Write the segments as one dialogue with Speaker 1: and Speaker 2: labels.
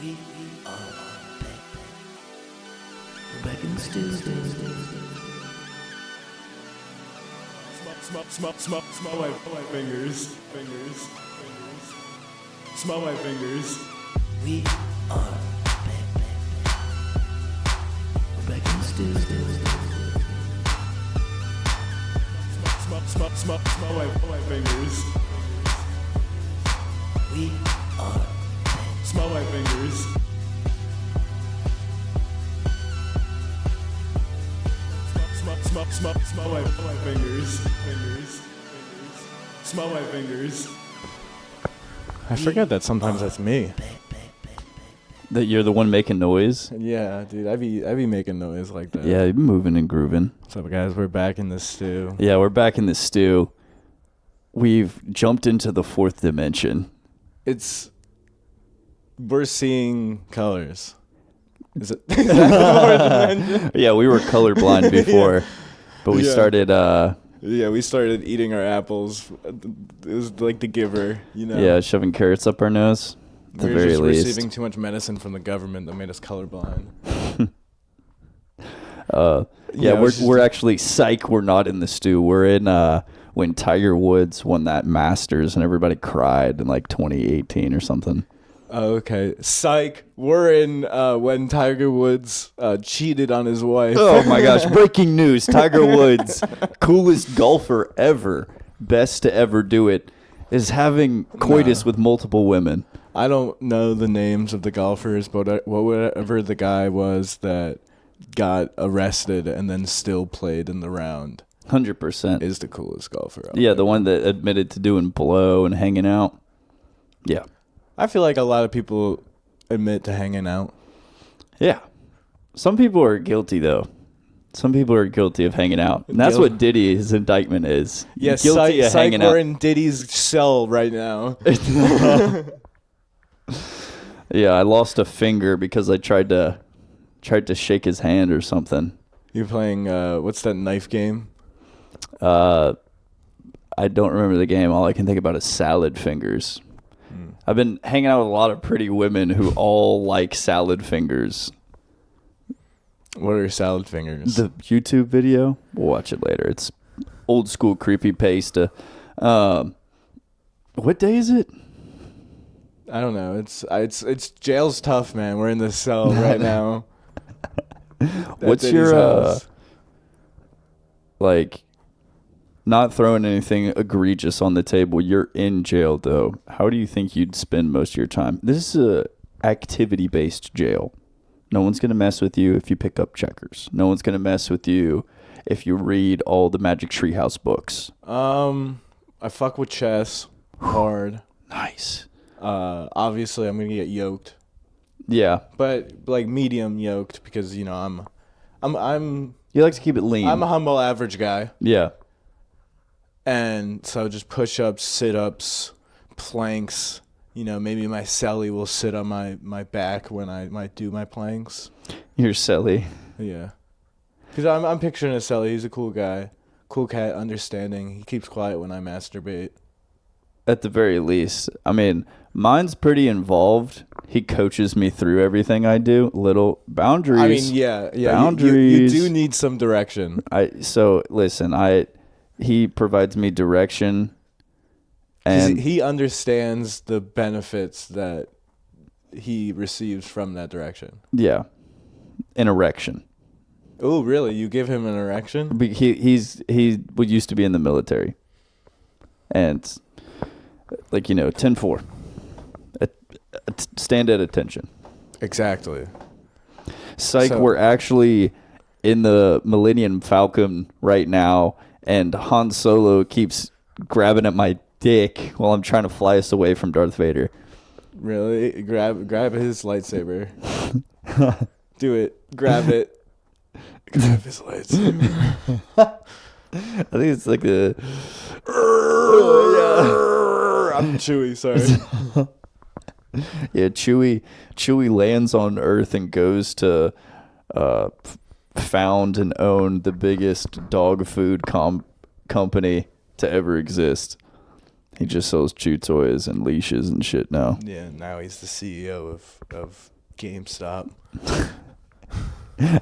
Speaker 1: We are back. We're back in the stew.
Speaker 2: Smell my fingers. Smell my fingers.
Speaker 1: We are back. We're back in the stew.
Speaker 2: Smell my fingers.
Speaker 1: We are back.
Speaker 2: Smell my fingers. Smell my fingers. Smell my fingers. I forget that sometimes that's me.
Speaker 3: That you're the one making noise?
Speaker 2: Yeah, dude, I be making noise like that.
Speaker 3: Yeah, you're moving and grooving.
Speaker 2: What's up, guys? We're back in the stew.
Speaker 3: Yeah, we're back in the stew. We've jumped into the fourth dimension.
Speaker 2: We're seeing colors. Is that the fourth dimension?
Speaker 3: Yeah, we were colorblind before, but we
Speaker 2: Yeah.
Speaker 3: started...
Speaker 2: Yeah, we started eating our apples. It was like the giver, you know?
Speaker 3: Yeah, shoving carrots up our nose. At the
Speaker 2: We were
Speaker 3: very
Speaker 2: just
Speaker 3: least.
Speaker 2: receiving too much medicine from the government that made us colorblind.
Speaker 3: Yeah, we're actually psych. We're not in the stew. We're in when Tiger Woods won that Masters and everybody cried in like 2018 or something.
Speaker 2: Oh, okay. Psych. We're in when Tiger Woods cheated on his wife.
Speaker 3: Oh my gosh! Breaking news: Tiger Woods, coolest golfer ever, best to ever do it, is having coitus with multiple women.
Speaker 2: I don't know the names of the golfers, but whatever the guy was that got arrested and then still played in the round
Speaker 3: 100%.
Speaker 2: is the coolest golfer.
Speaker 3: Yeah, the one that admitted to doing blow and hanging out. Yeah.
Speaker 2: I feel like a lot of people admit to hanging out.
Speaker 3: Yeah. Some people are guilty, though. Some people are guilty of hanging out. And that's what Diddy's indictment is.
Speaker 2: Yes,
Speaker 3: Guilty of hanging out.
Speaker 2: we're in Diddy's cell right now.
Speaker 3: Yeah, I lost a finger because I tried to shake his hand or something.
Speaker 2: You're playing, what's that knife game?
Speaker 3: I don't remember the game. All I can think about is salad fingers. I've been hanging out with a lot of pretty women who all like salad fingers.
Speaker 2: What are salad fingers?
Speaker 3: The YouTube video, we'll watch it later. It's old school creepypasta. What day is it?
Speaker 2: I don't know. It's jail's tough, man. We're in the cell right now.
Speaker 3: What's
Speaker 2: Diddy's
Speaker 3: your
Speaker 2: house.
Speaker 3: like? Not throwing anything egregious on the table. You're in jail, though. How do you think you'd spend most of your time? This is a activity-based jail. No one's going to mess with you if you pick up checkers. No one's going to mess with you if you read all the Magic Treehouse books.
Speaker 2: I fuck with chess hard.
Speaker 3: Nice.
Speaker 2: Obviously, I'm gonna get yoked,
Speaker 3: Yeah.
Speaker 2: but like medium yoked because you know I'm
Speaker 3: You like to keep it lean.
Speaker 2: I'm a humble average guy,
Speaker 3: yeah.
Speaker 2: and so just push-ups, sit-ups, planks. You know, maybe my celly will sit on my back when I might do my planks.
Speaker 3: You're silly.
Speaker 2: Yeah, because I'm picturing a celly. He's a cool guy, cool cat, understanding. He keeps quiet when I masturbate.
Speaker 3: At the very least. I mean, mine's pretty involved. He coaches me through everything I do. Little boundaries.
Speaker 2: I mean, yeah.
Speaker 3: Boundaries.
Speaker 2: You do need some direction.
Speaker 3: So listen, he provides me direction, and
Speaker 2: He understands the benefits that he receives from that direction.
Speaker 3: yeah, an erection.
Speaker 2: Oh, really? You give him an erection?
Speaker 3: But he used to be in the military, and like 10-4, stand at attention.
Speaker 2: Exactly.
Speaker 3: Psych,
Speaker 2: So-
Speaker 3: we're actually in the Millennium Falcon right now, and Han Solo keeps grabbing at my dick while I'm trying to fly us away from Darth Vader.
Speaker 2: Really? Grab his lightsaber. Do it. Grab it. Grab his lightsaber.
Speaker 3: I think it's like the...
Speaker 2: I'm Chewie, sorry.
Speaker 3: Yeah, Chewie lands on Earth and goes to found and own the biggest dog food company to ever exist. He just sells chew toys and leashes and shit now.
Speaker 2: Yeah, now he's the CEO of GameStop.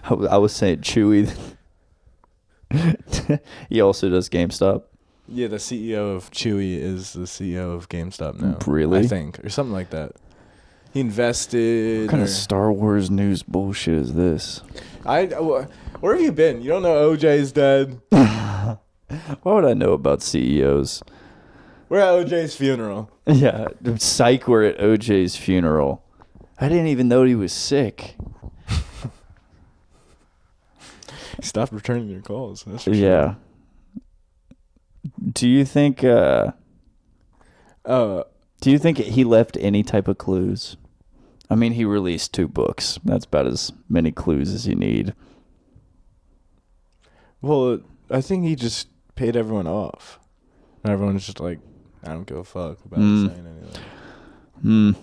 Speaker 3: I was saying Chewy. He also does GameStop.
Speaker 2: Yeah, the CEO of Chewy is the CEO of GameStop now.
Speaker 3: Really?
Speaker 2: I think, or something like that. He invested.
Speaker 3: What kind of Star Wars news bullshit is this?
Speaker 2: Where have you been? You don't know OJ's dead?
Speaker 3: Why would I know about CEOs?
Speaker 2: We're at OJ's funeral.
Speaker 3: Yeah, psych, we're at OJ's funeral. I didn't even know he was sick.
Speaker 2: Stop returning your calls. That's for
Speaker 3: Yeah.
Speaker 2: sure.
Speaker 3: Do you think he left any type of clues? I mean, he released 2 books. That's about as many clues as you need.
Speaker 2: Well, I think he just paid everyone off. And everyone's just like, I don't give a fuck about saying anything.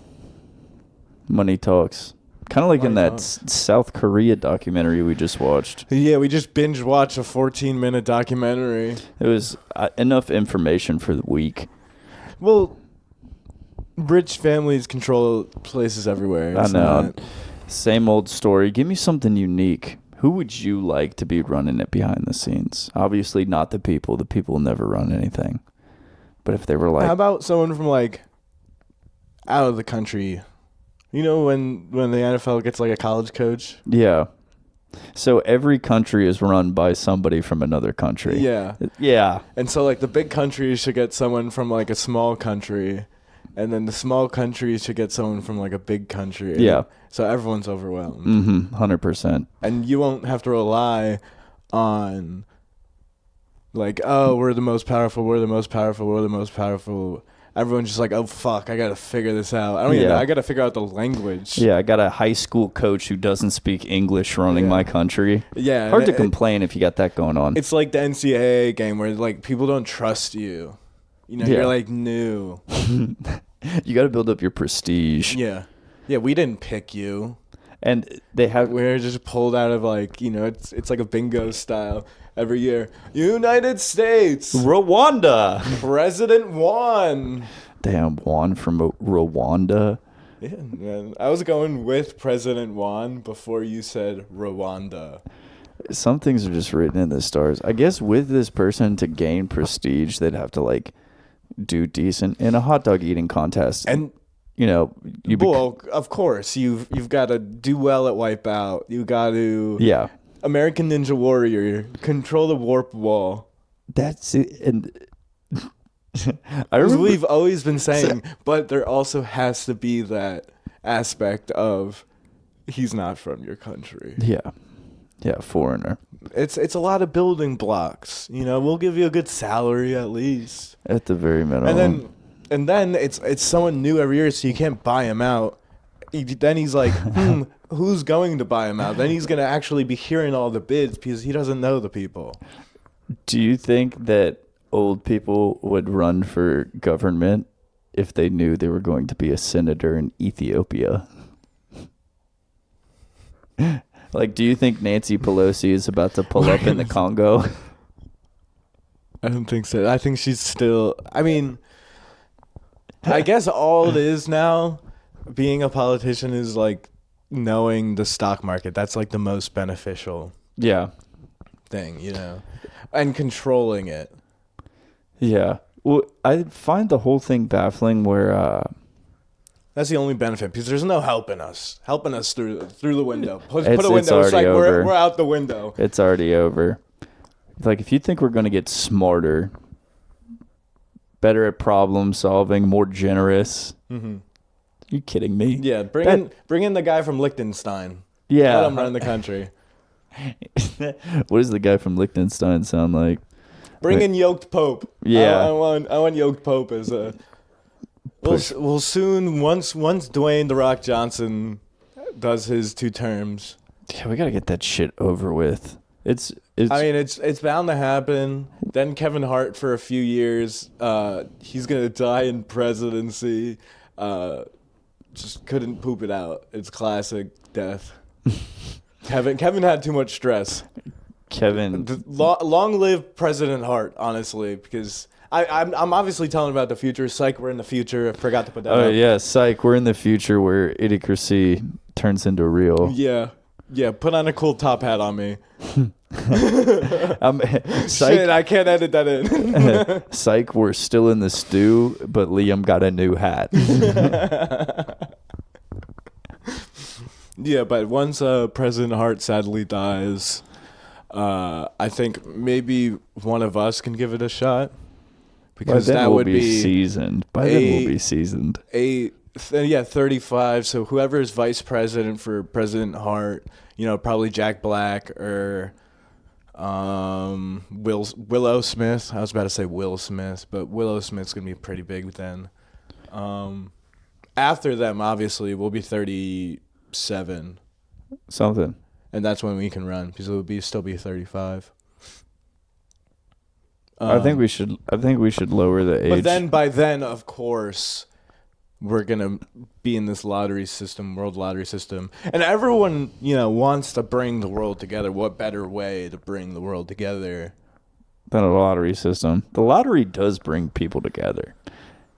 Speaker 3: Money talks. Kind of like in
Speaker 2: Money
Speaker 3: that
Speaker 2: talks.
Speaker 3: South Korea documentary we just watched.
Speaker 2: Yeah, we just binge watched a 14-minute documentary.
Speaker 3: It was enough information for the week.
Speaker 2: Well, rich families control places everywhere.
Speaker 3: I
Speaker 2: It's
Speaker 3: know.
Speaker 2: not-
Speaker 3: Same old story. Give me something unique. Who would you like to be running it behind the scenes? Obviously not the people. The people never run anything. But if they were like...
Speaker 2: How about someone from, like, out of the country? You know when the NFL gets, like, a college coach?
Speaker 3: Yeah. So every country is run by somebody from another country.
Speaker 2: Yeah.
Speaker 3: Yeah.
Speaker 2: And so, like, the big countries should get someone from, like, a small country. And then the small countries should get someone from, like, a big country.
Speaker 3: Yeah.
Speaker 2: So everyone's overwhelmed.
Speaker 3: 100%.
Speaker 2: And you won't have to rely on, like, oh, we're the most powerful, we're the most powerful, we're the most powerful. Everyone's just like, oh, fuck, I got to figure this out. I don't even know. I got to figure out the language.
Speaker 3: Yeah, I got a high school coach who doesn't speak English running my country.
Speaker 2: Yeah.
Speaker 3: Hard to complain if you got that going on.
Speaker 2: It's like the NCAA game where, like, people don't trust you. You know, you're, like, new.
Speaker 3: You got to build up your prestige.
Speaker 2: Yeah. Yeah, we didn't pick you.
Speaker 3: And they have...
Speaker 2: We're just pulled out of, like, you know, it's like a bingo style every year. United States.
Speaker 3: Rwanda.
Speaker 2: President Juan.
Speaker 3: Damn, Juan from Rwanda.
Speaker 2: Yeah, man. I was going with President Juan before you said Rwanda.
Speaker 3: Some things are just written in the stars. I guess with this person to gain prestige, they'd have to, like, do decent in a hot dog eating contest.
Speaker 2: And
Speaker 3: you know,
Speaker 2: well, of course, you've got to do well at Wipeout. You got to American Ninja Warrior, control the warp wall.
Speaker 3: That's it. And I
Speaker 2: As
Speaker 3: remember
Speaker 2: we've always been saying, but there also has to be that aspect of he's not from your country.
Speaker 3: Yeah, foreigner.
Speaker 2: It's a lot of building blocks. You know, we'll give you a good salary at least.
Speaker 3: At the very minimum.
Speaker 2: And then it's someone new every year, so you can't buy him out. Then he's like, who's going to buy him out? Then he's going to actually be hearing all the bids because he doesn't know the people.
Speaker 3: Do you think that old people would run for government if they knew they were going to be a senator in Ethiopia? Like, do you think Nancy Pelosi is about to pull up in the Congo?
Speaker 2: I don't think so. I think she's still... I mean... I guess all it is now, being a politician, is like knowing the stock market. That's like the most beneficial thing, you know, and controlling it.
Speaker 3: Yeah. Well, I find the whole thing baffling where...
Speaker 2: That's the only benefit because there's no helping us through the window. Put a
Speaker 3: It's
Speaker 2: window. It's like
Speaker 3: already over.
Speaker 2: we're out the window.
Speaker 3: It's already over. Like, if you think we're going to get smarter... better at problem solving, more generous.
Speaker 2: Mm-hmm.
Speaker 3: You kidding me?
Speaker 2: Yeah, bring in the guy from Liechtenstein.
Speaker 3: Yeah.
Speaker 2: Let him run the country.
Speaker 3: What does the guy from Liechtenstein sound like?
Speaker 2: Bring in Yoked Pope.
Speaker 3: Yeah.
Speaker 2: I want Yoked Pope as a... We'll soon, once Dwayne "The Rock" Johnson does his 2 terms.
Speaker 3: Yeah, we got to get that shit over with. It's
Speaker 2: I mean, it's bound to happen. Then Kevin Hart for a few years. He's gonna die in presidency. Just couldn't poop it out. It's classic death. Kevin had too much stress.
Speaker 3: Kevin.
Speaker 2: Long live President Hart, honestly, because I'm obviously telling about the future. Psych, we're in the future. I forgot to put that
Speaker 3: Oh
Speaker 2: up.
Speaker 3: yeah, psych. We're in the future where idiocracy turns into real.
Speaker 2: Yeah. Yeah, put on a cool top hat on me.
Speaker 3: Psych.
Speaker 2: Shit, I can't edit that in.
Speaker 3: Psych. We're still in the stew, but Liam got a new hat.
Speaker 2: Yeah, but once President Hart sadly dies, I think maybe one of us can give it a shot. Because
Speaker 3: then
Speaker 2: that
Speaker 3: we'll
Speaker 2: would be
Speaker 3: seasoned. By then we'll be seasoned.
Speaker 2: 35. So whoever is vice president for President Hart, probably Jack Black or Willow Smith. I was about to say Will Smith, but Willow Smith's gonna be pretty big then. After them, obviously, we'll be 37,
Speaker 3: Something.
Speaker 2: and that's when we can run because it would still be 35.
Speaker 3: I think we should lower the age.
Speaker 2: But then by then, of course, we're gonna be in this world lottery system, and everyone wants to bring the world together. What better way to bring the world together
Speaker 3: than a lottery system? The lottery does bring people together.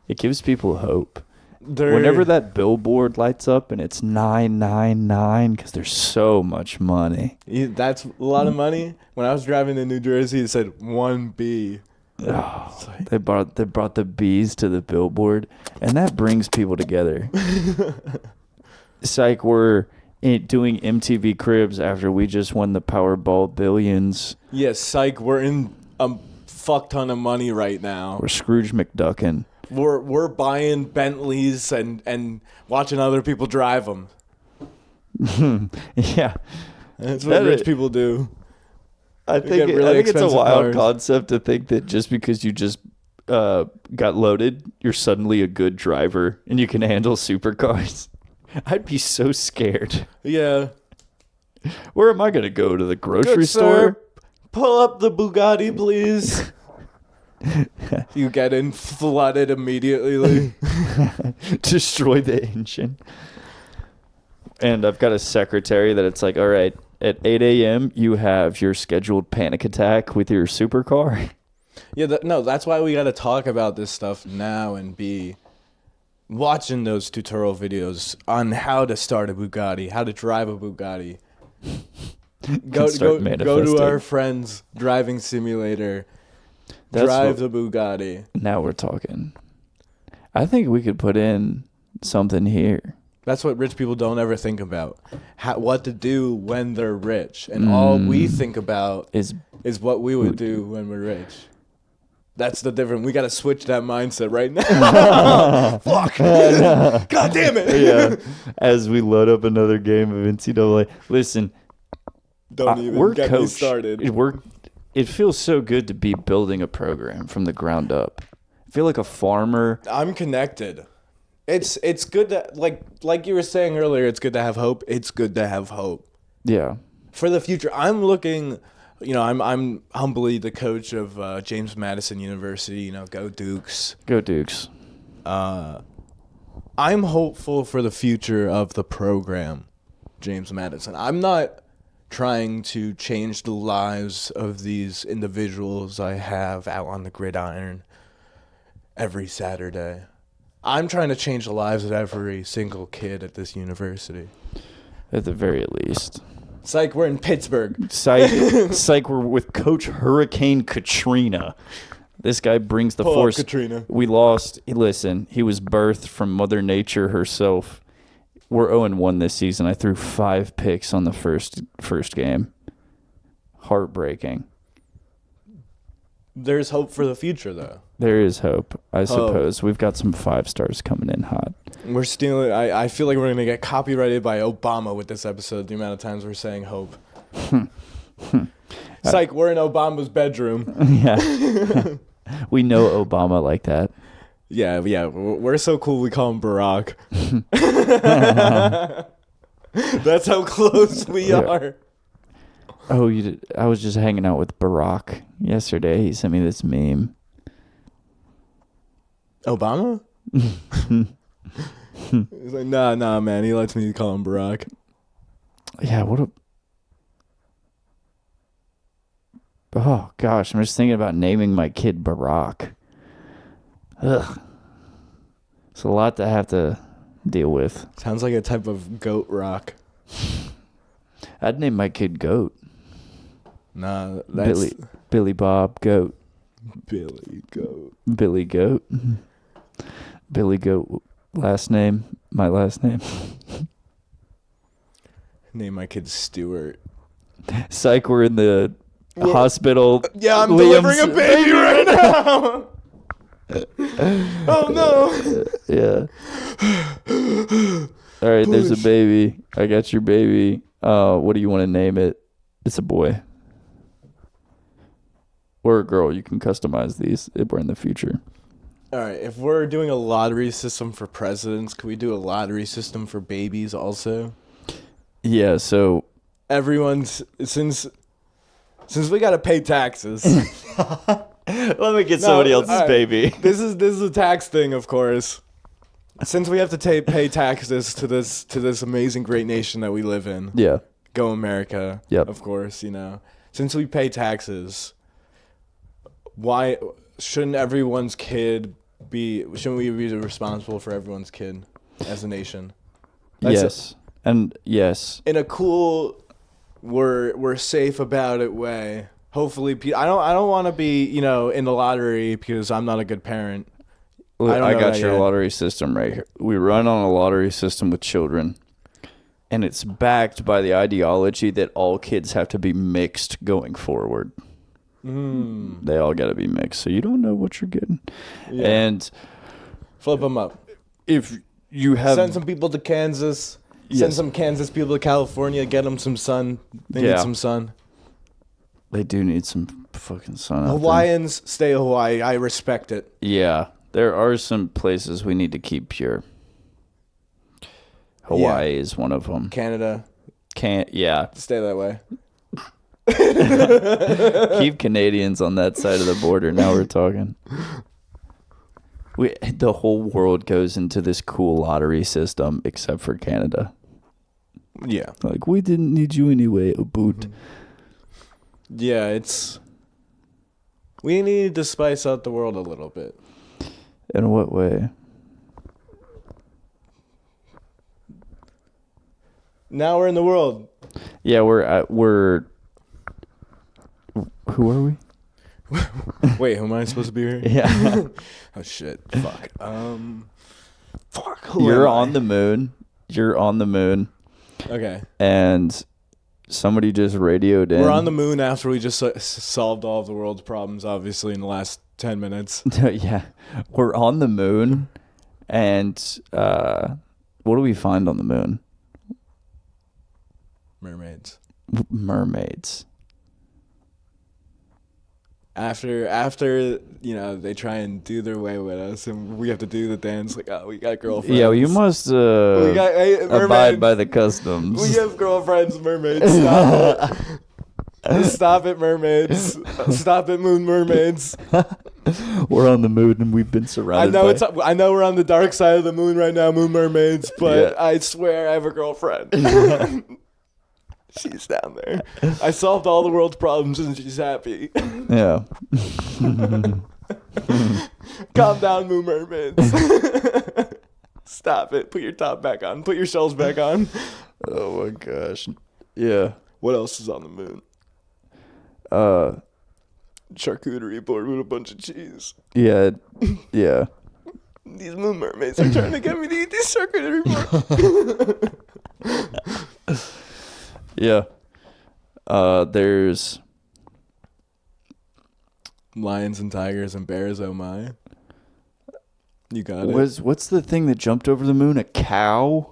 Speaker 3: It gives people hope. Whenever that billboard lights up and it's 999 because there's so much money.
Speaker 2: That's a lot of money. When I was driving to New Jersey, it said 1B.
Speaker 3: Oh, they brought the bees to the billboard, and that brings people together. Psych, we're doing MTV Cribs after we just won the Powerball billions.
Speaker 2: Yes, psych. We're in a fuck ton of money right now.
Speaker 3: We're Scrooge McDuckin.
Speaker 2: We're buying Bentleys and watching other people drive them.
Speaker 3: Yeah,
Speaker 2: That's what rich people do.
Speaker 3: I think it's a wild concept to think that just because you just got loaded, you're suddenly a good driver and you can handle supercars. I'd be so scared.
Speaker 2: Yeah.
Speaker 3: Where am I going to go? To the grocery
Speaker 2: Good
Speaker 3: store?
Speaker 2: sir, pull up the Bugatti, please. You get in flooded immediately.
Speaker 3: Destroy the engine. And I've got a secretary that it's like, all right, at 8 a.m., you have your scheduled panic attack with your supercar.
Speaker 2: Yeah, that's why we got to talk about this stuff now and be watching those tutorial videos on how to start a Bugatti, how to drive a Bugatti. Go to our friend's driving simulator. Drive the Bugatti.
Speaker 3: Now we're talking. I think we could put in something here.
Speaker 2: That's what rich people don't ever think about. What to do when they're rich. And all we think about is what we would do when we're rich. That's the difference. We got to switch that mindset right now. Fuck. God damn it.
Speaker 3: Yeah. As we load up another game of NCAA. Listen.
Speaker 2: Don't even
Speaker 3: we're
Speaker 2: get
Speaker 3: coached.
Speaker 2: me started.
Speaker 3: It feels so good to be building a program from the ground up. I feel like a farmer.
Speaker 2: I'm connected. It's good to, like you were saying earlier, it's good to have hope. It's good to have hope.
Speaker 3: Yeah.
Speaker 2: For the future, I'm looking, I'm humbly the coach of James Madison University, go Dukes.
Speaker 3: Go Dukes.
Speaker 2: I'm hopeful for the future of the program, James Madison. I'm not trying to change the lives of these individuals I have out on the gridiron every Saturday. I'm trying to change the lives of every single kid at this university.
Speaker 3: At the very least.
Speaker 2: Psych, we're in Pittsburgh.
Speaker 3: Psych, we're with Coach Hurricane Katrina. This guy brings the force.
Speaker 2: Katrina.
Speaker 3: We lost. Listen, he was birthed from Mother Nature herself. We're 0-1 this season. I threw 5 picks on the first game. Heartbreaking.
Speaker 2: There's hope for the future, though.
Speaker 3: There is hope, I suppose. We've got some 5 stars coming in hot.
Speaker 2: We're stealing. I feel like we're going to get copyrighted by Obama with this episode, the amount of times we're saying hope. It's like we're in Obama's bedroom.
Speaker 3: Yeah. We know Obama like that.
Speaker 2: Yeah. We're so cool we call him Barack. That's how close we are.
Speaker 3: Oh, I was just hanging out with Barack yesterday. He sent me this meme.
Speaker 2: Obama? He's like, nah, man. He lets me call him Barack.
Speaker 3: Yeah, oh, gosh. I'm just thinking about naming my kid Barack. Ugh. It's a lot to have to deal with.
Speaker 2: Sounds like a type of goat rock.
Speaker 3: I'd name my kid Goat.
Speaker 2: Nah, that's
Speaker 3: Billy Bob Goat.
Speaker 2: Billy Goat.
Speaker 3: Billy Goat. Billy Goat. Last name. My last name.
Speaker 2: Name my kid Stuart.
Speaker 3: Psych, we're in the hospital.
Speaker 2: Yeah, I'm
Speaker 3: Liam's
Speaker 2: delivering a baby right now. Oh no.
Speaker 3: Yeah. All right, there's a baby. I got your baby. What do you want to name it? It's a boy. Or a girl. You can customize these if we're in the future.
Speaker 2: All right, if we're doing a lottery system for presidents, can we do a lottery system for babies also?
Speaker 3: Yeah, so
Speaker 2: Everyone's since we got to pay taxes.
Speaker 3: let me get somebody else's
Speaker 2: all right.
Speaker 3: baby.
Speaker 2: This is a tax thing, of course. Since we have to pay taxes to this amazing great nation that we live in.
Speaker 3: Yeah.
Speaker 2: Go America.
Speaker 3: Yep.
Speaker 2: Of course, Since we pay taxes, why shouldn't everyone's kid shouldn't we be responsible for everyone's kid as a nation?
Speaker 3: Yes. And yes.
Speaker 2: In a cool we're safe about it way. Hopefully I don't want to be, in the lottery because I'm not a good parent.
Speaker 3: Look, I got
Speaker 2: that
Speaker 3: your
Speaker 2: yet.
Speaker 3: lottery system right here. We run on a lottery system with children, and it's backed by the ideology that all kids have to be mixed going forward. They all got to be mixed, so you don't know what you're getting.
Speaker 2: Yeah.
Speaker 3: And
Speaker 2: Flip them up.
Speaker 3: if you have
Speaker 2: Send some people to Kansas. Send
Speaker 3: Yes.
Speaker 2: some Kansas people to California. Get them some sun. They need some sun.
Speaker 3: They do need some fucking sun. out there.
Speaker 2: Hawaiians stay Hawaii. I respect it.
Speaker 3: Yeah, there are some places we need to keep pure. Hawaii is one of them.
Speaker 2: Canada,
Speaker 3: Yeah.
Speaker 2: stay that way.
Speaker 3: Keep Canadians on that side of the border. Now we're talking. The whole world goes into this cool lottery system except for Canada.
Speaker 2: Yeah.
Speaker 3: Like, we didn't need you anyway, Ubud.
Speaker 2: Yeah, we need to spice out the world a little bit.
Speaker 3: In what way?
Speaker 2: Now we're in the world.
Speaker 3: Yeah, we're who are we?
Speaker 2: Wait, who am I supposed to be here?
Speaker 3: Yeah.
Speaker 2: Oh shit. Fuck. Fuck. Who
Speaker 3: You're
Speaker 2: am I?
Speaker 3: on the moon. You're on the moon.
Speaker 2: Okay.
Speaker 3: And somebody just radioed in.
Speaker 2: We're on the moon after we just solved all of the world's problems, obviously, in the last 10 minutes.
Speaker 3: Yeah. We're on the moon. And what do we find on the moon?
Speaker 2: Mermaids.
Speaker 3: Mermaids.
Speaker 2: After they try and do their way with us, and we have to do the dance like, oh, we got girlfriends.
Speaker 3: Yeah, you must
Speaker 2: mermaids.
Speaker 3: abide by the customs.
Speaker 2: We have girlfriends, mermaids. Stop it. Stop it, mermaids. Stop it, moon mermaids.
Speaker 3: We're on the moon and we've been surrounded
Speaker 2: I know we're on the dark side of the moon right now, moon mermaids, but I swear I have a girlfriend. She's down there. I solved all the world's problems and she's happy.
Speaker 3: Yeah.
Speaker 2: Calm down, moon mermaids. Stop it. Put your top back on. Put your shells back on.
Speaker 3: Oh my gosh. Yeah.
Speaker 2: What else is on the moon? Charcuterie board with a bunch of cheese.
Speaker 3: Yeah. Yeah.
Speaker 2: These moon mermaids are trying to get me to eat these charcuterie board.
Speaker 3: Yeah. There's
Speaker 2: lions and tigers and bears, oh my. You got it.
Speaker 3: What's the thing that jumped over the moon? A cow?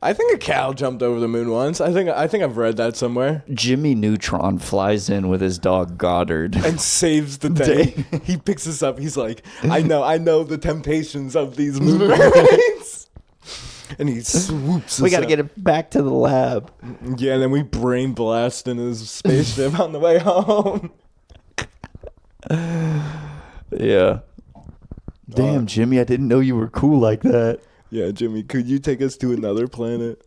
Speaker 2: I think a cow jumped over the moon once. I think I've read that somewhere.
Speaker 3: Jimmy Neutron flies in with his dog Goddard.
Speaker 2: And saves the day. He picks us up. He's like, I know the temptations of these moon mermaids. And he swoops
Speaker 3: We
Speaker 2: us
Speaker 3: got to
Speaker 2: up.
Speaker 3: get it back to the lab.
Speaker 2: Yeah, and then we brain blast in his spaceship on the way home.
Speaker 3: Yeah. Damn, Jimmy, I didn't know you were cool like that.
Speaker 2: Yeah, Jimmy, could you take us to another planet?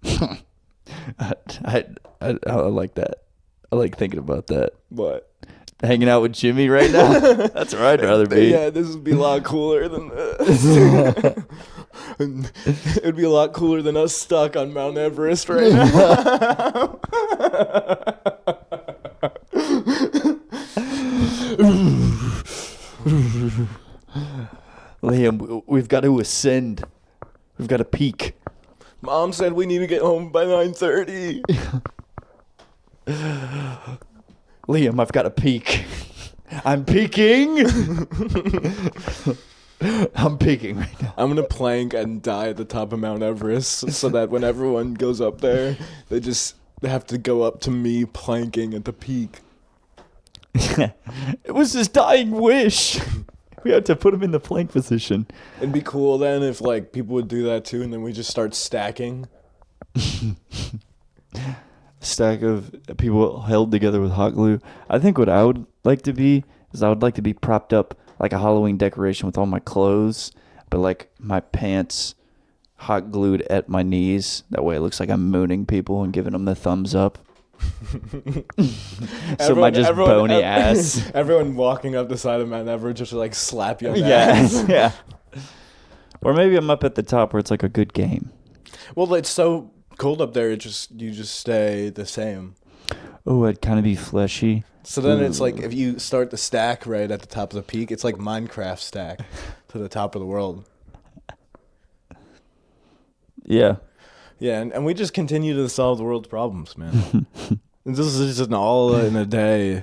Speaker 3: I like that. I like thinking about that.
Speaker 2: What?
Speaker 3: hanging out with Jimmy right now? That's where I'd rather be.
Speaker 2: Yeah, this would be a lot cooler than this. It would be a lot cooler than us stuck on Mount Everest right now.
Speaker 3: Liam, we've got to ascend. We've got to peak.
Speaker 2: Mom said we need to get home by 9:30.
Speaker 3: Liam, I've got to peak. I'm peaking. I'm peaking right now.
Speaker 2: I'm gonna plank and die at the top of Mount Everest so that when everyone goes up there, they have to go up to me planking at the peak.
Speaker 3: It was his dying wish. We had to put him in the plank position.
Speaker 2: It'd be cool then if like people would do that too, and then we just start stacking.
Speaker 3: Stack of people held together with hot glue. I think what I would like to be is I would like to be propped up like a Halloween decoration with all my clothes, but like my pants hot glued at my knees. That way it looks like I'm mooning people and giving them the thumbs up. So my just bony ass.
Speaker 2: Everyone walking up the side of Mount Everest just like slap you on the ass.
Speaker 3: Yeah. Or maybe I'm up at the top where it's like a good game.
Speaker 2: Well, it's so cold up there. You just stay the same.
Speaker 3: Oh, I'd kind of be fleshy.
Speaker 2: So then it's like if you start the stack right at the top of the peak, it's like Minecraft stack to the top of the world.
Speaker 3: Yeah.
Speaker 2: Yeah, and we just continue to solve the world's problems, man. This is just an all in a day.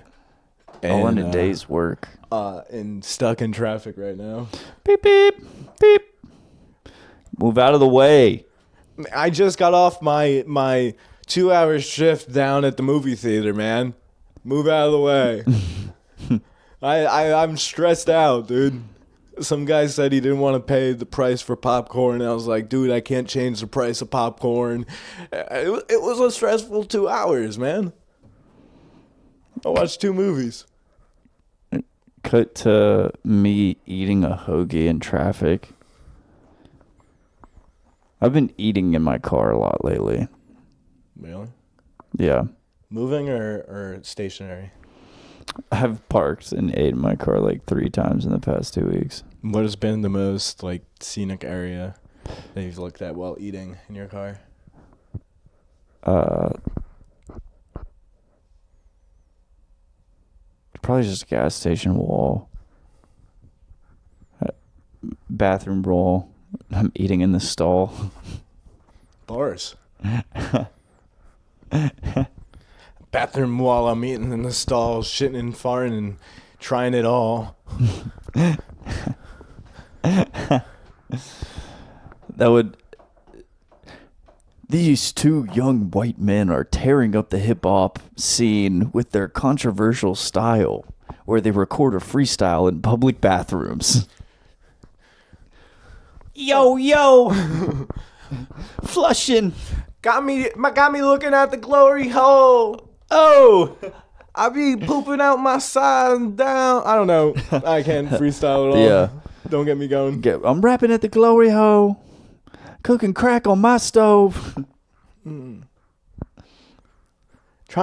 Speaker 3: All in a day's work.
Speaker 2: And stuck in traffic right now.
Speaker 3: Beep, beep, beep. Move out of the way.
Speaker 2: I just got off my 2-hour shift down at the movie theater, man. Move out of the way. I'm stressed out, dude. Some guy said he didn't want to pay the price for popcorn. And I was like, dude, I can't change the price of popcorn. It was a stressful 2 hours, man. I watched 2 movies.
Speaker 3: Cut to me eating a hoagie in traffic. I've been eating in my car a lot lately.
Speaker 2: Really?
Speaker 3: Yeah.
Speaker 2: Moving or stationary?
Speaker 3: I've parked and ate in my car like 3 times in the past 2 weeks.
Speaker 2: What has been the most like scenic area that you've looked at while eating in your car?
Speaker 3: Probably just a gas station wall. Bathroom roll. I'm eating in the stall.
Speaker 2: Bars. Bathroom wall, I'm eating in the stall, shitting and farting and trying it all.
Speaker 3: These 2 young white men are tearing up the hip-hop scene with their controversial style, where they record a freestyle in public bathrooms. Yo! Flushing.
Speaker 2: Got me looking at the glory hole.
Speaker 3: Oh!
Speaker 2: I be pooping out my side and down. I don't know. I can't freestyle at all.
Speaker 3: Yeah.
Speaker 2: Don't get me going.
Speaker 3: I'm rapping at the glory hole. Cooking crack on my stove.
Speaker 2: Trying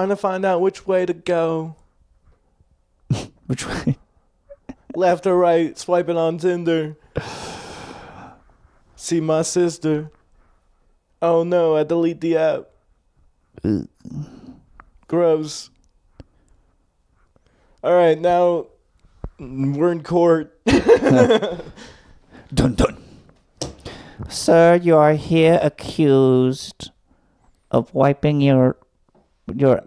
Speaker 2: to find out which way to go.
Speaker 3: Which way?
Speaker 2: Left or right, swiping on Tinder. See my sister. Oh no, I delete the app. Gross. All right, now we're in court.
Speaker 3: Dun dun. Sir, you are here accused of wiping your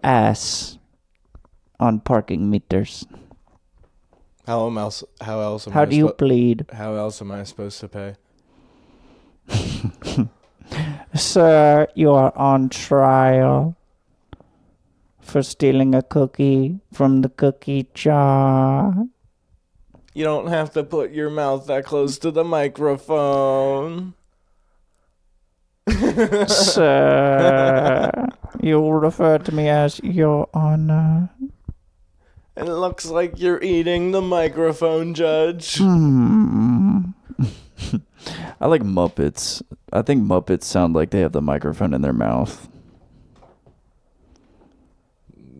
Speaker 3: ass on parking meters.
Speaker 2: How else
Speaker 3: How do you plead?
Speaker 2: How else am I supposed to pay?
Speaker 3: Sir, you are on trial for stealing a cookie from the cookie jar.
Speaker 2: You don't have to put your mouth that close to the microphone.
Speaker 3: Sir, you will refer to me as Your Honor.
Speaker 2: And it looks like you're eating the microphone, Judge.
Speaker 3: I like Muppets. I think Muppets sound like they have the microphone in their mouth.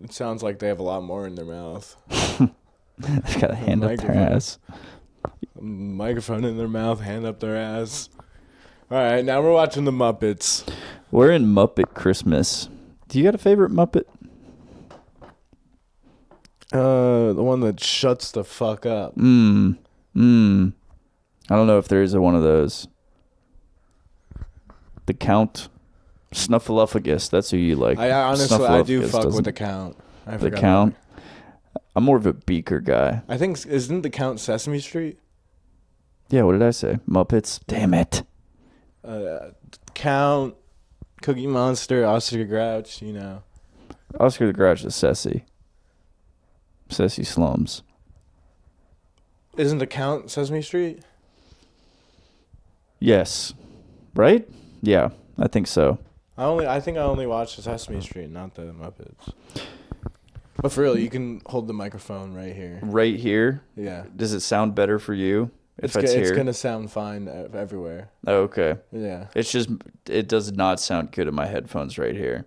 Speaker 2: It sounds like they have a lot more in their mouth.
Speaker 3: They got a hand up their
Speaker 2: microphone.
Speaker 3: ass.
Speaker 2: Microphone in their mouth, hand up their ass. All right, now we're watching the Muppets.
Speaker 3: We're in Muppet Christmas. Do you got a favorite Muppet?
Speaker 2: The one that shuts the fuck up.
Speaker 3: I don't know if there is one of those. The Count. Snuffleupagus. That's who you like.
Speaker 2: I honestly, I do
Speaker 3: Snuffleupagus
Speaker 2: fuck with
Speaker 3: doesn't-
Speaker 2: the Count. I
Speaker 3: The
Speaker 2: forgot
Speaker 3: Count.
Speaker 2: about
Speaker 3: I'm more of a Beaker guy.
Speaker 2: I think, isn't the Count Sesame Street?
Speaker 3: Yeah, what did I say? Muppets? Damn it.
Speaker 2: Count, Cookie Monster, Oscar Grouch, you know.
Speaker 3: Oscar the Grouch is Ceci. Ceci Slums.
Speaker 2: Isn't the Count Sesame Street?
Speaker 3: Yes. Right? Yeah, I think so.
Speaker 2: I think I only watched Sesame Street, not the Muppets. But for real, you can hold the microphone right here.
Speaker 3: Right here?
Speaker 2: Yeah.
Speaker 3: Does it sound better for you if
Speaker 2: It's
Speaker 3: here?
Speaker 2: gonna sound fine everywhere.
Speaker 3: Oh, okay.
Speaker 2: Yeah.
Speaker 3: It's just, it does not sound good in my headphones right here.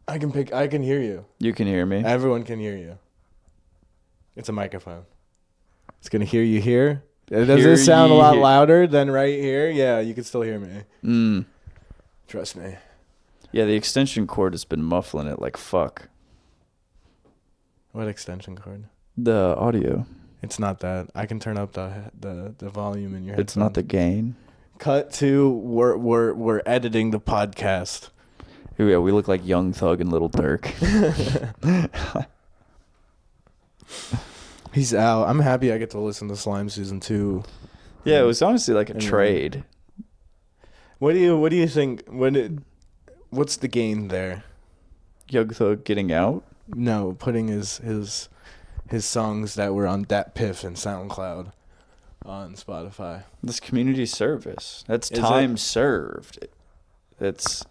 Speaker 2: I can hear you.
Speaker 3: You can hear me?
Speaker 2: Everyone can hear you. It's a microphone. It's gonna hear you here. Does
Speaker 3: Hear
Speaker 2: it sound a
Speaker 3: ye
Speaker 2: lot
Speaker 3: hear-
Speaker 2: louder than right here? Yeah, you can still hear me. Trust me.
Speaker 3: Yeah, the extension cord has been muffling it like fuck.
Speaker 2: What extension cord?
Speaker 3: The audio.
Speaker 2: It's not that. I can turn up the volume in your headphones.
Speaker 3: It's not the gain.
Speaker 2: Cut to we're editing the podcast.
Speaker 3: Ooh, yeah, we look like Young Thug and Little Dirk.
Speaker 2: He's out. I'm happy I get to listen to Slime Season 2.
Speaker 3: Yeah, it was honestly like a
Speaker 2: Anyway.
Speaker 3: trade.
Speaker 2: What do you think what's the gain there?
Speaker 3: Young Thug getting out?
Speaker 2: No, putting his songs that were on Dat Piff and SoundCloud on Spotify.
Speaker 3: That's community service. That's
Speaker 2: Is
Speaker 3: time
Speaker 2: it?
Speaker 3: served. That's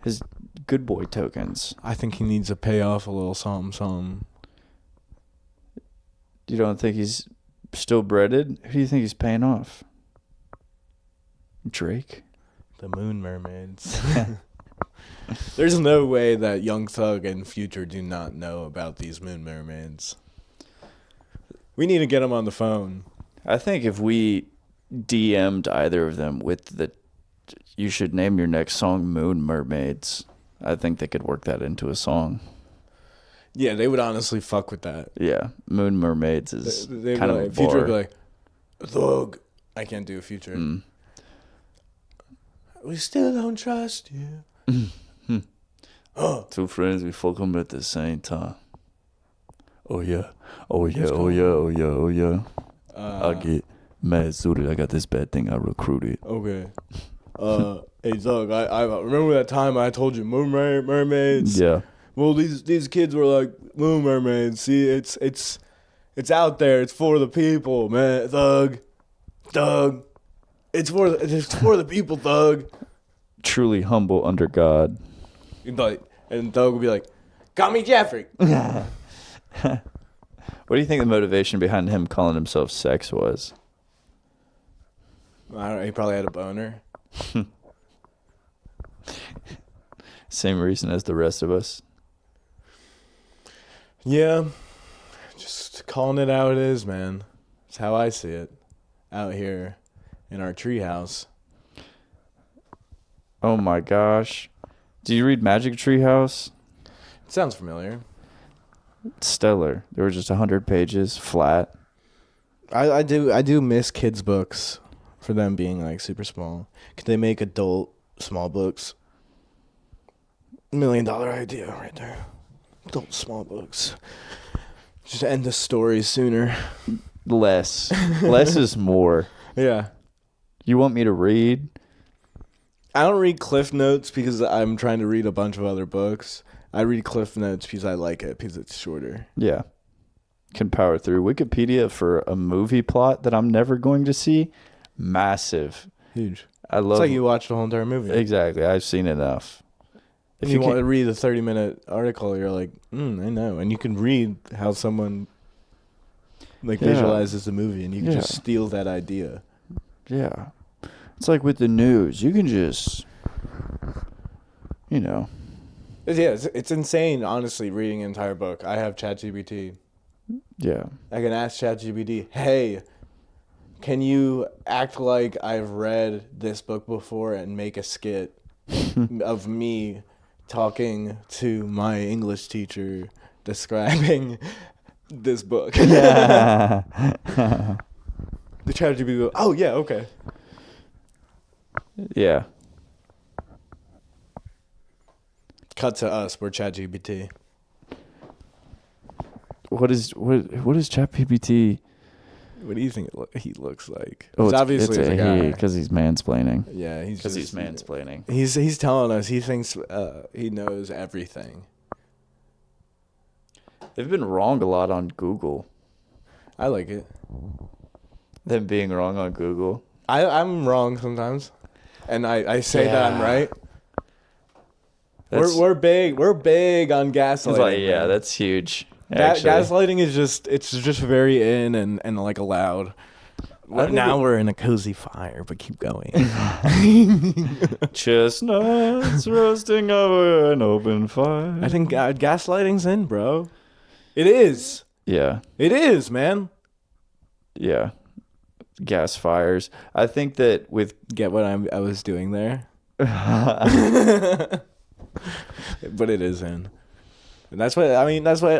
Speaker 3: his good boy tokens.
Speaker 2: I think he needs to pay off a little something.
Speaker 3: You don't think he's still breaded? Who do you think he's paying off? Drake?
Speaker 2: The Moon Mermaids. There's no way that Young Thug and Future do not know about these Moon Mermaids. We need to get them on the phone.
Speaker 3: I think if we DM'd either of them with the you should name your next song Moon Mermaids, I think they could work that into a song.
Speaker 2: Yeah, they would honestly fuck with that.
Speaker 3: Yeah, Moon Mermaids is
Speaker 2: They'd
Speaker 3: kind
Speaker 2: be
Speaker 3: of
Speaker 2: like,
Speaker 3: a
Speaker 2: Future would
Speaker 3: bar.
Speaker 2: be like, Thug. I can't do a Future. We still don't trust you.
Speaker 3: Two friends, we fuck them at the same time. Oh yeah, oh yeah, oh yeah, oh yeah, oh yeah. I get mad suited. I got this bad thing I recruited.
Speaker 2: Okay. Hey Thug, I remember that time I told you mermaids.
Speaker 3: Yeah.
Speaker 2: Well, these kids were like moon mermaids. See, it's out there. It's for the people, man. Thug. It's for the people, Thug.
Speaker 3: Truly humble under God.
Speaker 2: And Thug would be like, "Call me Jeffrey."
Speaker 3: What do you think the motivation behind him calling himself Sex was?
Speaker 2: I don't know. He probably had a boner.
Speaker 3: Same reason as the rest of us.
Speaker 2: Yeah, just calling it how it is, man. It's how I see it out here in our treehouse.
Speaker 3: Oh my gosh. Did you read Magic Tree House?
Speaker 2: It sounds familiar.
Speaker 3: Stellar. There were just 100 pages, flat.
Speaker 2: I do miss kids' books for them being like super small. Could they make adult small books? $1 million idea right there. Adult small books. Just end the story sooner.
Speaker 3: Less. Less is more.
Speaker 2: Yeah.
Speaker 3: You want me to read?
Speaker 2: I don't read Cliff Notes because I'm trying to read a bunch of other books. I read Cliff Notes because I like it because it's shorter.
Speaker 3: Yeah. Can power through. Wikipedia for a movie plot that I'm never going to see. Massive.
Speaker 2: Huge.
Speaker 3: I love
Speaker 2: It's like you watched the whole entire movie.
Speaker 3: Exactly. I've seen enough.
Speaker 2: If you want to read a 30-minute article, you're like, I know. And you can read how someone visualizes the movie, and you can just steal that idea.
Speaker 3: Yeah. It's like with the news. You can just,
Speaker 2: Yeah, it's insane, honestly, reading an entire book. I have ChatGPT.
Speaker 3: Yeah.
Speaker 2: I can ask ChatGPT, hey, can you act like I've read this book before and make a skit of me talking to my English teacher describing this book?
Speaker 3: Yeah.
Speaker 2: The ChatGPT goes, oh, yeah, okay.
Speaker 3: Yeah.
Speaker 2: Cut to us, we're ChatGPT.
Speaker 3: What is ChatGPT?
Speaker 2: What do you think he looks like?
Speaker 3: Oh,
Speaker 2: It's obviously it's a guy.
Speaker 3: because he's mansplaining.
Speaker 2: Yeah, he's
Speaker 3: mansplaining.
Speaker 2: He's telling us he thinks he knows everything.
Speaker 3: They've been wrong a lot on Google.
Speaker 2: I like it.
Speaker 3: Them being wrong on Google.
Speaker 2: I'm wrong sometimes, and I say that I'm
Speaker 3: Yeah.
Speaker 2: right.
Speaker 3: That's-
Speaker 2: We're big on gaslighting.
Speaker 3: It's like, yeah,
Speaker 2: man.
Speaker 3: that's huge.
Speaker 2: Gaslighting is just very in and like allowed. Now we're in a cozy fire, but keep going.
Speaker 3: Chestnuts roasting over an open fire.
Speaker 2: I think gaslighting's in, bro. It is.
Speaker 3: Yeah.
Speaker 2: It is, man.
Speaker 3: Yeah. Gas fires. I think that with
Speaker 2: Get what I was doing there? But it is in. And that's what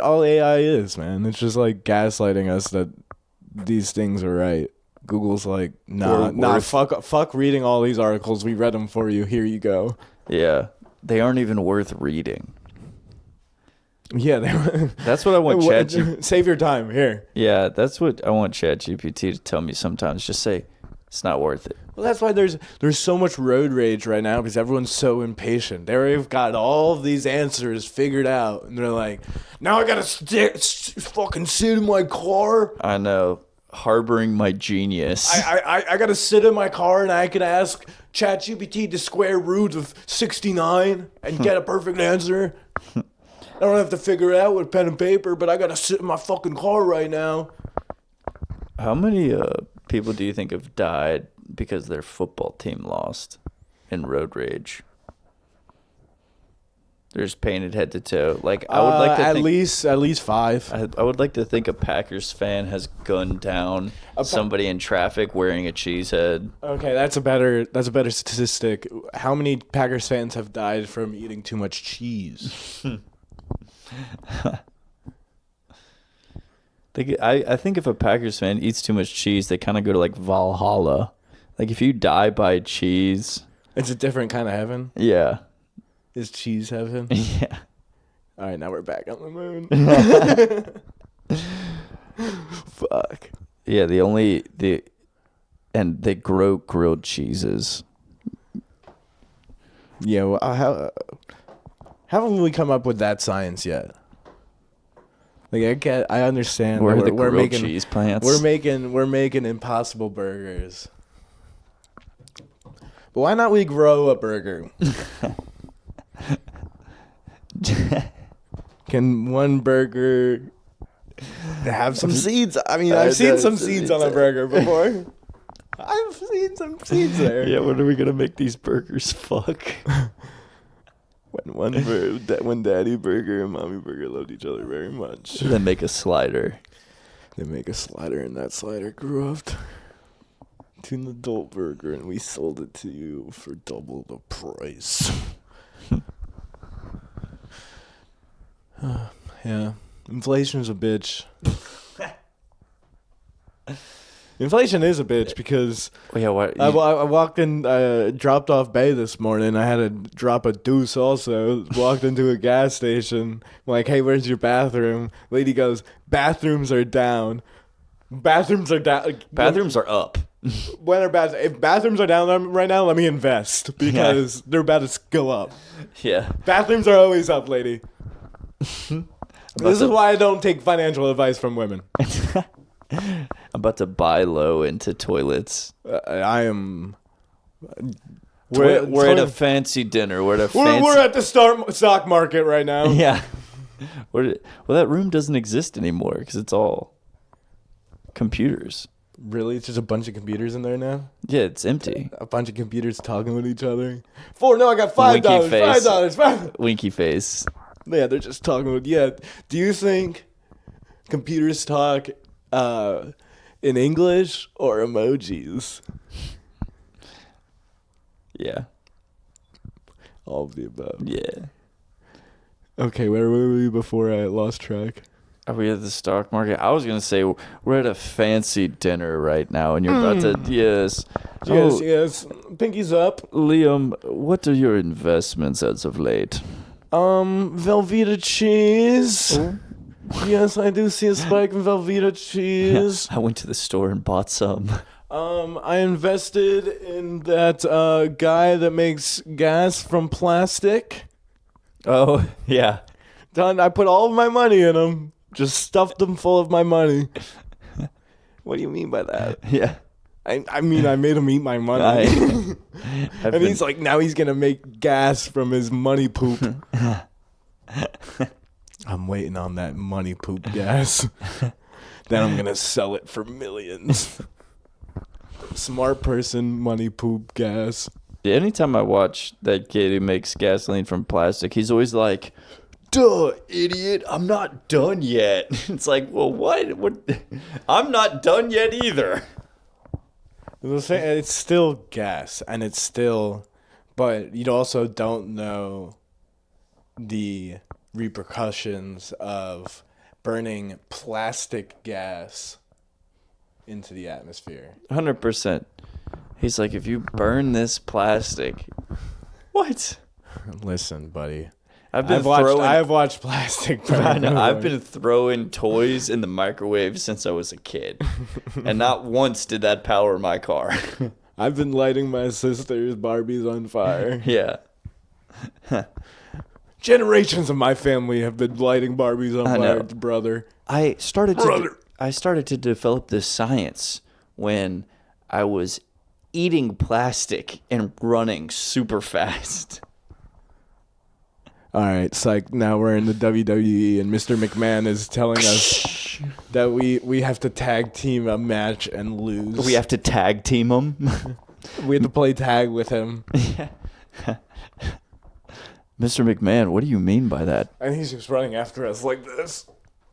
Speaker 2: all AI is, man. It's just like gaslighting us that these things are right. Google's like, fuck reading all these articles. We read them for you. Here you go.
Speaker 3: yeah, they aren't even worth reading.
Speaker 2: Yeah,
Speaker 3: That's what I want ChatGPT.
Speaker 2: Save your time here.
Speaker 3: Yeah, that's what I want ChatGPT to tell me sometimes. Just say it's not worth it.
Speaker 2: Well, that's why there's so much road rage right now because everyone's so impatient. They've got all of these answers figured out, and they're like, now I gotta fucking sit in my car.
Speaker 3: I know, harboring my genius.
Speaker 2: I gotta sit in my car and I can ask ChatGPT the square root of 69 and get a perfect answer. I don't have to figure it out with pen and paper, but I gotta sit in my fucking car right now.
Speaker 3: How many people do you think have died because their football team lost in road rage? They're just painted head to toe. Like I would like to
Speaker 2: at
Speaker 3: think,
Speaker 2: least 5.
Speaker 3: I would like to think a Packers fan has gunned down somebody in traffic wearing a cheese head.
Speaker 2: Okay, that's a better statistic. How many Packers fans have died from eating too much cheese?
Speaker 3: I think if a Packers fan eats too much cheese, they kind of go to like Valhalla. Like if you die by cheese,
Speaker 2: It's a different kind of heaven.
Speaker 3: yeah,
Speaker 2: Is cheese heaven?
Speaker 3: yeah.
Speaker 2: All right, now we're back on the moon. Fuck.
Speaker 3: Yeah, and they grow grilled cheeses.
Speaker 2: Yeah, well, how haven't we come up with that science yet? Like I understand.
Speaker 3: Where
Speaker 2: that
Speaker 3: are the
Speaker 2: we're
Speaker 3: grilled
Speaker 2: making
Speaker 3: cheese plants?
Speaker 2: we're making impossible burgers. But why not we grow a burger? Can one burger have some seeds? I mean, I've seen some seeds on a burger before. I've seen some seeds there.
Speaker 3: Yeah, when are we gonna make these burgers? Fuck.
Speaker 2: When Daddy Burger and Mommy Burger loved each other very much.
Speaker 3: Then make a slider.
Speaker 2: They make a slider, and that slider grew up to an adult burger, and we sold it to you for double the price. Yeah, inflation's a bitch. Inflation is a bitch because
Speaker 3: Oh, yeah, what?
Speaker 2: I walked in, dropped off Bay this morning. I had to drop a deuce also. Walked into a gas station. I'm like, hey, where's your bathroom? Lady goes, bathrooms are down. Bathrooms are down.
Speaker 3: Bathrooms are up.
Speaker 2: When are if bathrooms are down right now, let me invest because they're about to go up.
Speaker 3: Yeah.
Speaker 2: Bathrooms are always up, lady. This is why I don't take financial advice from women.
Speaker 3: I'm about to buy low into toilets.
Speaker 2: I am.
Speaker 3: We're at a fancy dinner. We're
Speaker 2: at the stock market right now.
Speaker 3: Yeah. Well, that room doesn't exist anymore because it's all computers.
Speaker 2: Really? It's just a bunch of computers in there now?
Speaker 3: Yeah, it's empty.
Speaker 2: A bunch of computers talking with each other. No, I got $5. $5.
Speaker 3: Winky face.
Speaker 2: Yeah, they're just talking with. Yeah. Do you think computers talk in English or emojis?
Speaker 3: Yeah.
Speaker 2: All of the above.
Speaker 3: Yeah.
Speaker 2: Okay, where were we before I lost track?
Speaker 3: Are we at the stock market? I was going to say we're at a fancy dinner right now, and you're about to... Yes.
Speaker 2: Yes, yes. Pinky's up.
Speaker 3: Liam, what are your investments as of late?
Speaker 2: Velveeta cheese. Yes, I do see a spike in Velveeta cheese.
Speaker 3: I went to the store and bought some.
Speaker 2: I invested in that guy that makes gas from plastic.
Speaker 3: Oh, yeah.
Speaker 2: Done. I put all of my money in him. Just stuffed them full of my money. What do you mean by that?
Speaker 3: Yeah.
Speaker 2: I mean, I made him eat my money. And he's like, now he's going to make gas from his money poop. I'm waiting on that money poop gas. Then I'm going to sell it for millions. Smart person, money poop gas.
Speaker 3: Yeah, anytime I watch that kid who makes gasoline from plastic, he's always like, duh, idiot, I'm not done yet. It's like, well, what? I'm not done yet either.
Speaker 2: It's still gas, and it's still, but you also don't know the repercussions of burning plastic gas into the atmosphere.
Speaker 3: 100%. He's like, if you burn this plastic, what?
Speaker 2: Listen, buddy.
Speaker 3: I've
Speaker 2: watched plastic burn.
Speaker 3: I know, I've been throwing toys in the microwave since I was a kid, and not once did that power my car.
Speaker 2: I've been lighting my sister's Barbies on fire.
Speaker 3: Yeah.
Speaker 2: Generations of my family have been lighting Barbies on fire, brother.
Speaker 3: I started to develop this science when I was eating plastic and running super fast.
Speaker 2: All right, psych. Now we're in the WWE, and Mr. McMahon is telling us that we have to tag team a match and lose.
Speaker 3: We have to tag team him.
Speaker 2: We have to play tag with him.
Speaker 3: Mr. McMahon, what do you mean by that?
Speaker 2: And he's just running after us like this.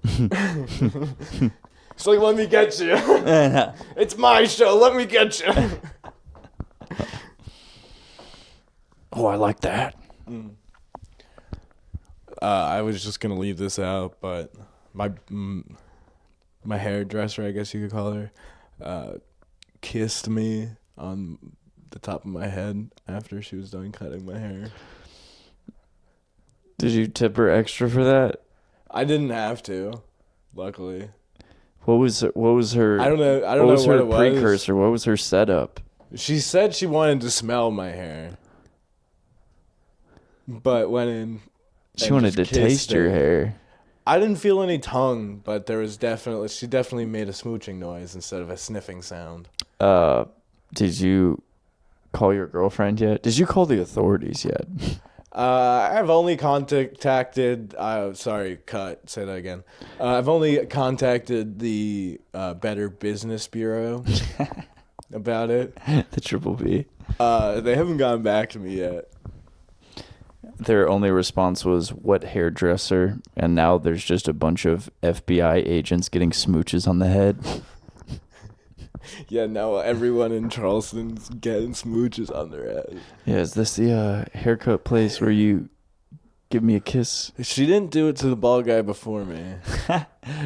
Speaker 2: He's like, let me get you. It's my show. Let me get you.
Speaker 3: Oh, I like that.
Speaker 2: I was just gonna leave this out, but my hairdresser, I guess you could call her, kissed me on the top of my head after she was done cutting my hair.
Speaker 3: Did you tip her extra for that?
Speaker 2: I didn't have to, luckily.
Speaker 3: What was her?
Speaker 2: I don't know.
Speaker 3: What was her precursor? What was her setup?
Speaker 2: She said she wanted to smell my hair, but went in.
Speaker 3: She wanted to taste your hair.
Speaker 2: I didn't feel any tongue, but she definitely made a smooching noise instead of a sniffing sound.
Speaker 3: Did you call your girlfriend yet? Did you call the authorities yet?
Speaker 2: I've only contacted. Say that again. I've only contacted the Better Business Bureau about it.
Speaker 3: The Triple B.
Speaker 2: They haven't gotten back to me yet.
Speaker 3: Their only response was, what hairdresser? And now there's just a bunch of FBI agents getting smooches on the head.
Speaker 2: Yeah, now everyone in Charleston's getting smooches on their head.
Speaker 3: Yeah, is this the haircut place where you give me a kiss?
Speaker 2: She didn't do it to the bald guy before me.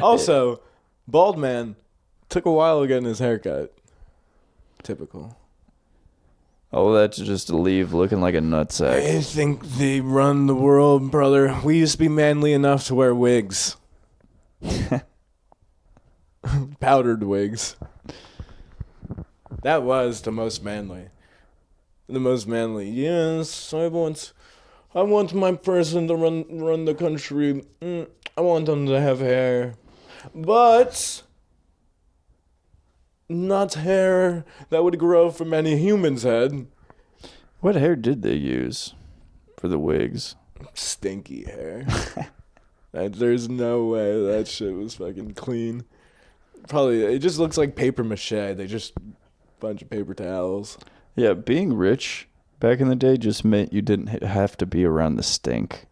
Speaker 2: Also, bald man took a while getting his haircut. Typical.
Speaker 3: Oh, that's just to leave looking like a nutsack.
Speaker 2: I think they run the world, brother. We used to be manly enough to wear wigs. Powdered wigs. That was the most manly. The most manly. Yes, I want my person to run the country. I want them to have hair. But not hair that would grow from any human's head.
Speaker 3: What hair did they use for the wigs?
Speaker 2: Stinky hair. There's no way that shit was fucking clean. Probably, it just looks like paper mache. They just bunch of paper towels.
Speaker 3: Yeah, being rich back in the day just meant you didn't have to be around the stink.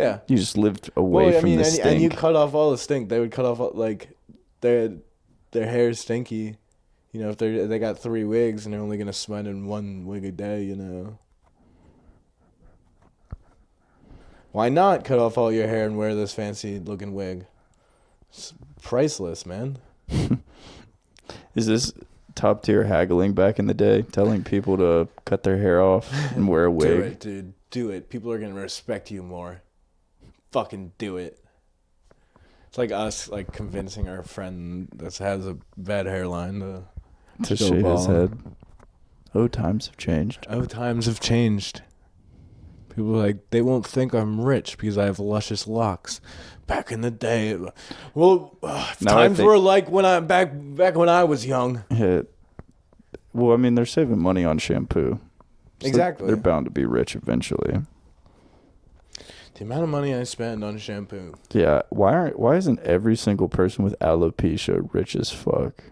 Speaker 2: Yeah.
Speaker 3: You just lived away from the stink.
Speaker 2: and you cut off all the stink. They would cut off like their hair is stinky. You know, if they got 3 wigs and they're only gonna smell in 1 wig a day, you know. Why not cut off all your hair and wear this fancy looking wig? It's priceless, man.
Speaker 3: Is this top tier haggling back in the day? Telling people to cut their hair off and wear a wig?
Speaker 2: Do it, dude. Do it. People are gonna respect you more. Fucking do it. It's like us, like convincing our friend that has a bad hairline to
Speaker 3: shave his
Speaker 2: bald.
Speaker 3: head. Oh, times have changed.
Speaker 2: Oh, times have changed. People are like, they won't think I'm rich because I have luscious locks. Back in the day, well, times were like when I back when I was young.
Speaker 3: Yeah. Well, I mean, they're saving money on shampoo. So
Speaker 2: Exactly.
Speaker 3: They're bound to be rich eventually.
Speaker 2: The amount of money I spend on shampoo.
Speaker 3: Yeah. Why isn't every single person with alopecia rich as fuck?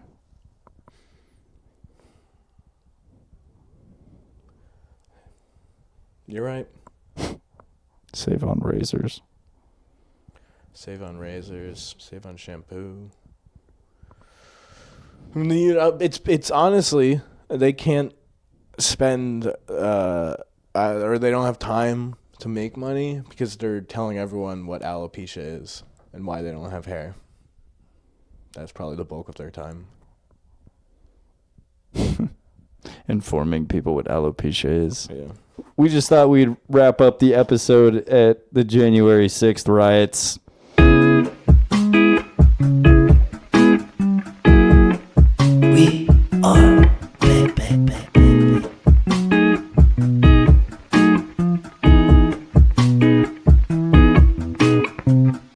Speaker 2: You're right.
Speaker 3: Save on razors.
Speaker 2: Save on razors. Save on shampoo. I mean, you know, it's honestly, they can't spend or they don't have time to make money because they're telling everyone what alopecia is and why they don't have hair. That's probably the bulk of their time.
Speaker 3: Informing people what alopecia is.
Speaker 2: Yeah.
Speaker 3: We just thought we'd wrap up the episode at the January 6th riots.